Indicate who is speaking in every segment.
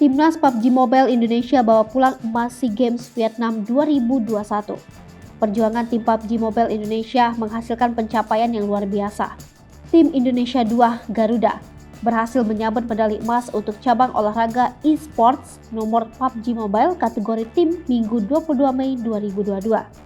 Speaker 1: Timnas PUBG Mobile Indonesia bawa pulang emas SEA Games Vietnam 2021. Perjuangan tim PUBG Mobile Indonesia menghasilkan pencapaian yang luar biasa. Tim Indonesia 2 Garuda berhasil menyabet medali emas untuk cabang olahraga e-sports nomor PUBG Mobile kategori tim Minggu 22 Mei 2022.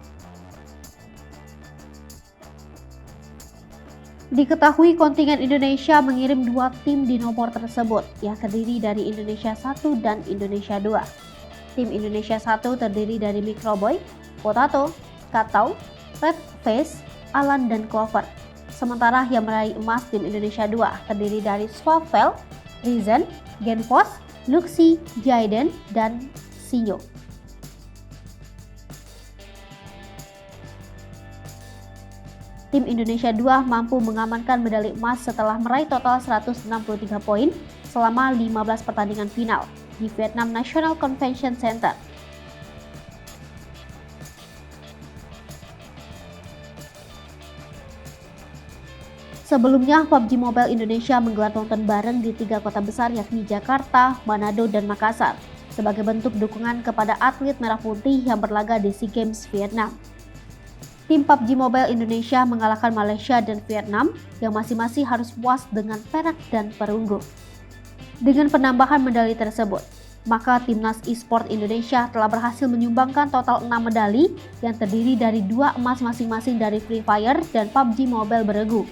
Speaker 1: Diketahui kontingen Indonesia mengirim 2 tim di nomor tersebut yang terdiri dari Indonesia 1 dan Indonesia 2. Tim Indonesia 1 terdiri dari Microboy, Potato, Katau, Red Face, Alan, dan Clover. Sementara yang meraih emas tim Indonesia 2 terdiri dari Swavel, Rizen, Genfos, Luxi, Jaiden, dan Sinyo. Tim Indonesia 2 mampu mengamankan medali emas setelah meraih total 163 poin selama 15 pertandingan final di Vietnam National Convention Center. Sebelumnya, PUBG Mobile Indonesia menggelar nonton bareng di 3 kota besar yakni Jakarta, Manado, dan Makassar sebagai bentuk dukungan kepada atlet merah putih yang berlaga di SEA Games Vietnam. Tim PUBG Mobile Indonesia mengalahkan Malaysia dan Vietnam yang masing-masing harus puas dengan perak dan perunggu. Dengan penambahan medali tersebut, maka Timnas eSport Indonesia telah berhasil menyumbangkan total 6 medali yang terdiri dari 2 emas masing-masing dari Free Fire dan PUBG Mobile beregu.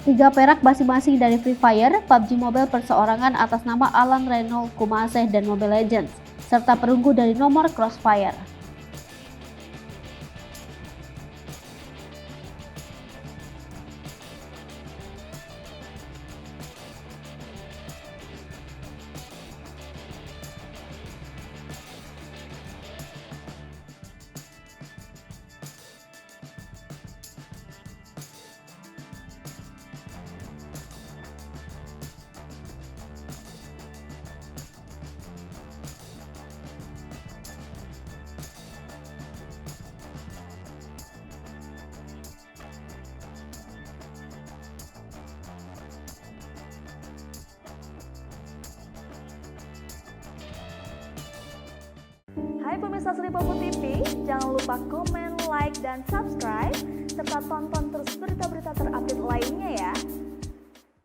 Speaker 1: 3 perak masing-masing dari Free Fire, PUBG Mobile perseorangan atas nama Alan Reynolds Kumase dan Mobile Legends, serta perunggu dari nomor Crossfire.
Speaker 2: Hai pemirsa Sri Popo TV, jangan lupa komen, like, dan subscribe, serta tonton terus berita-berita terupdate lainnya ya.